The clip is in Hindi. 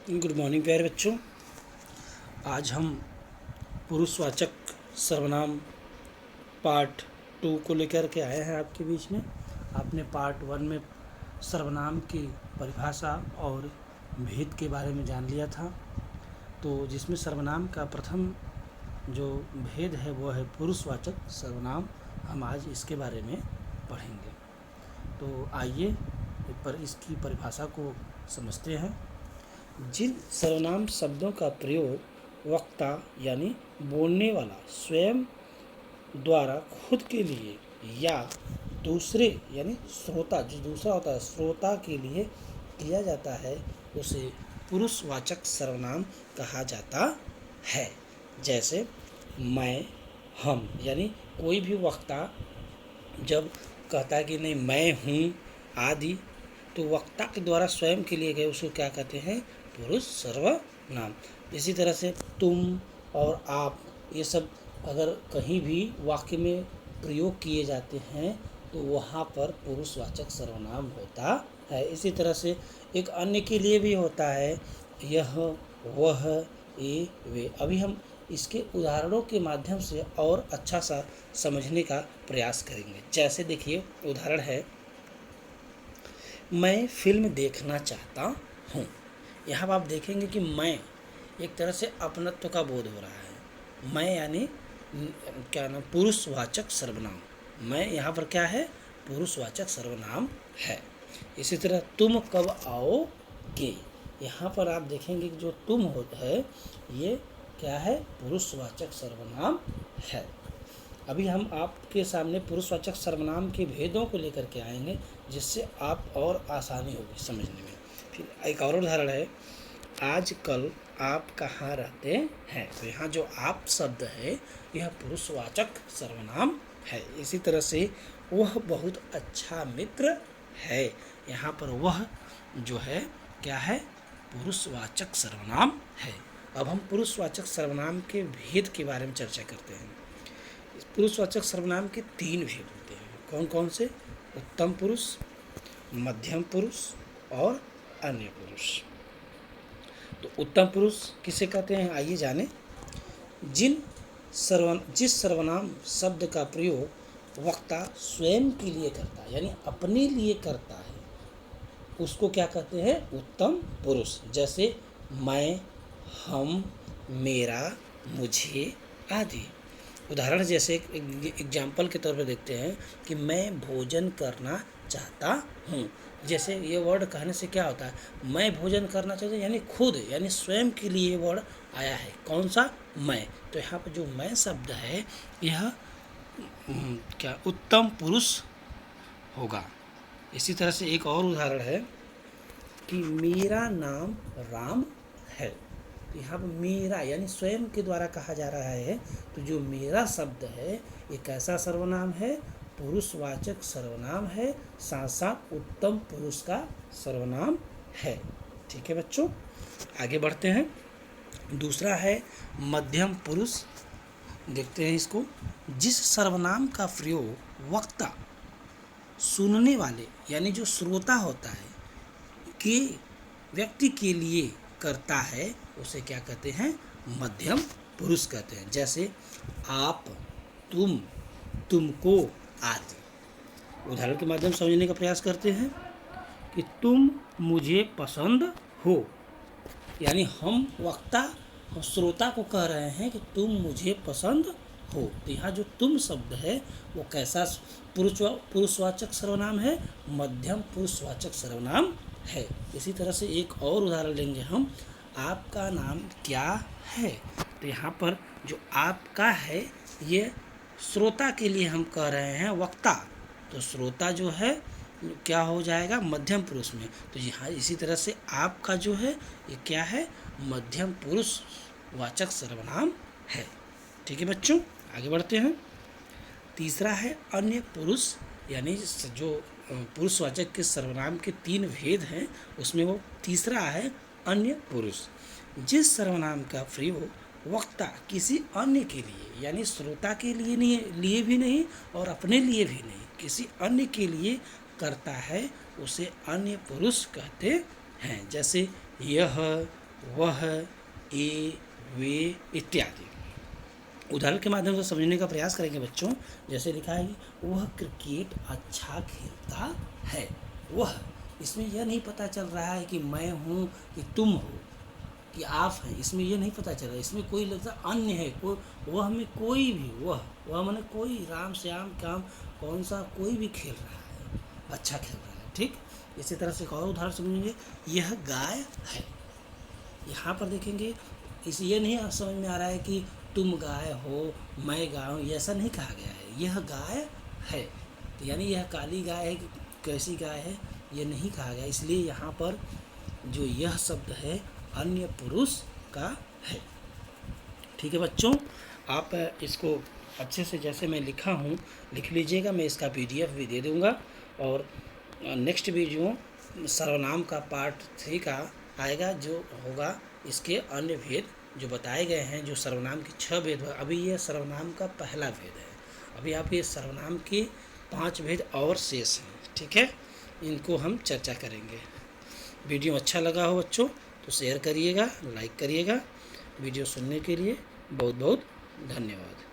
गुड मॉर्निंग प्यारे बच्चों। आज हम पुरुषवाचक सर्वनाम पार्ट 2 को लेकर के आए हैं आपके बीच में। आपने पार्ट 1 में सर्वनाम की परिभाषा और भेद के बारे में जान लिया था, तो जिसमें सर्वनाम का प्रथम जो भेद है वो है पुरुषवाचक सर्वनाम। हम आज इसके बारे में पढ़ेंगे। तो आइए पर इसकी परिभाषा को समझते हैं। जिन सर्वनाम शब्दों का प्रयोग वक्ता यानी बोलने वाला स्वयं द्वारा खुद के लिए या दूसरे यानी श्रोता, जो दूसरा होता है श्रोता के लिए किया जाता है, उसे पुरुषवाचक सर्वनाम कहा जाता है। जैसे मैं, हम, यानी कोई भी वक्ता जब कहता है कि नहीं मैं हूँ आदि, तो वक्ता के द्वारा स्वयं के लिए गए उसको क्या कहते हैं? पुरुष सर्वनाम। इसी तरह से तुम और आप, ये सब अगर कहीं भी वाक्य में प्रयोग किए जाते हैं तो वहाँ पर पुरुषवाचक सर्वनाम होता है। इसी तरह से एक अन्य के लिए भी होता है, यह, वह, ये, वे। अभी हम इसके उदाहरणों के माध्यम से और अच्छा सा समझने का प्रयास करेंगे। जैसे देखिए उदाहरण है, मैं फिल्म देखना चाहता हूँ। यहाँ आप देखेंगे कि मैं एक तरह से अपनत्व का बोध हो रहा है। मैं यानी क्या नाम? पुरुषवाचक सर्वनाम। मैं यहाँ पर क्या है? पुरुषवाचक सर्वनाम है। इसी तरह तुम कब आओगे, यहाँ पर आप देखेंगे कि जो तुम होता है ये क्या है? पुरुषवाचक सर्वनाम है। अभी हम आपके सामने पुरुषवाचक सर्वनाम के भेदों को लेकर के आएंगे, जिससे आप और आसानी होगी समझने में। फिर एक और उदाहरण है, आजकल आप कहाँ रहते हैं। तो यहाँ जो आप शब्द है यह पुरुषवाचक सर्वनाम है। इसी तरह से वह बहुत अच्छा मित्र है, यहाँ पर वह जो है क्या है? पुरुषवाचक सर्वनाम है। अब हम पुरुषवाचक सर्वनाम के भेद के बारे में चर्चा करते हैं। पुरुषवाचक सर्वनाम के 3 भेद होते हैं। कौन कौन से? उत्तम पुरुष, मध्यम पुरुष और अन्य पुरुष। तो उत्तम पुरुष किसे कहते हैं, आइए जानें। जिस सर्वनाम शब्द का प्रयोग वक्ता स्वयं के लिए करता है, यानी अपने लिए करता है, उसको क्या कहते हैं? उत्तम पुरुष। जैसे मैं, हम, मेरा, मुझे आदि। उदाहरण जैसे एग्जाम्पल के तौर पर देखते हैं कि मैं भोजन करना चाहता हूँ। जैसे ये वर्ड कहने से क्या होता है? मैं भोजन करना चाहता हूँ यानी खुद, यानी स्वयं के लिए ये वर्ड आया है। कौन सा? मैं। तो यहाँ पर जो मैं शब्द है यह क्या उत्तम पुरुष होगा। इसी तरह से एक और उदाहरण है कि मेरा नाम राम है। तो यहाँ पर मेरा यानी स्वयं के द्वारा कहा जा रहा है। तो जो मेरा शब्द है ये कैसा सर्वनाम है? पुरुषवाचक सर्वनाम है, साथ साथ उत्तम पुरुष का सर्वनाम है। ठीक है बच्चों, आगे बढ़ते हैं। दूसरा है मध्यम पुरुष। देखते हैं इसको। जिस सर्वनाम का प्रयोग वक्ता सुनने वाले यानी जो श्रोता होता है के व्यक्ति के लिए करता है, उसे क्या कहते हैं? मध्यम पुरुष कहते हैं। जैसे आप, तुम, तुमको आदि। उदाहरण के माध्यम से समझने का प्रयास करते हैं कि तुम मुझे पसंद हो, यानी हम वक्ता श्रोता को कह रहे हैं कि तुम मुझे पसंद हो। तो यहाँ जो तुम शब्द है वो कैसा पुरुषवाचक सर्वनाम है? मध्यम पुरुषवाचक सर्वनाम है। इसी तरह से एक और उदाहरण लेंगे हम, आपका नाम क्या है। तो यहाँ पर जो आपका है ये श्रोता के लिए हम कह रहे हैं, वक्ता। तो श्रोता जो है क्या हो जाएगा? मध्यम पुरुष में। तो यहाँ इसी तरह से आपका जो है ये क्या है? मध्यम पुरुषवाचक सर्वनाम है। ठीक है बच्चों, आगे बढ़ते हैं। तीसरा है अन्य पुरुष, यानी जो पुरुषवाचक के सर्वनाम के 3 भेद हैं उसमें वो तीसरा है अन्य पुरुष। जिस सर्वनाम का प्रयोग वक्ता किसी अन्य के लिए यानी श्रोता के लिए भी नहीं और अपने लिए भी नहीं, किसी अन्य के लिए करता है, उसे अन्य पुरुष कहते हैं। जैसे यह, वह, ये, वे इत्यादि। उदाहरण के माध्यम से समझने का प्रयास करेंगे बच्चों। जैसे लिखा है कि वह क्रिकेट अच्छा खेलता है। वह, इसमें यह नहीं पता चल रहा है कि मैं हूँ कि तुम हो कि आप हैं, इसमें ये नहीं पता चल रहा है। इसमें कोई लगता अन्य है, कोई वह में कोई भी, वह माने कोई, राम श्याम काम कौन सा, कोई भी खेल रहा है, अच्छा खेल रहा है। ठीक, इसी तरह से एक और उदाहरण समझेंगे। यह गाय है। यहाँ पर देखेंगे, इस ये नहीं समझ में आ रहा है कि तुम गाय हो, मैं गाय हूँ, ऐसा नहीं कहा गया है। यह गाय है, तो यानी यह काली गाय है कि कैसी गाय है, ये नहीं कहा गया। इसलिए यहाँ पर जो यह शब्द है अन्य पुरुष का है। ठीक है बच्चों, आप इसको अच्छे से जैसे मैं लिखा हूँ लिख लीजिएगा। मैं इसका PDF भी दे दूँगा। और नेक्स्ट वीडियो सर्वनाम का पार्ट 3 का आएगा, जो होगा इसके अन्य भेद जो बताए गए हैं। जो सर्वनाम के 6 भेद, अभी ये सर्वनाम का पहला भेद है। अभी आप ये सर्वनाम के 5 भेद और शेष हैं। ठीक है, इनको हम चर्चा करेंगे। वीडियो अच्छा लगा हो बच्चों तो शेयर करिएगा, लाइक करिएगा। वीडियो सुनने के लिए बहुत बहुत धन्यवाद।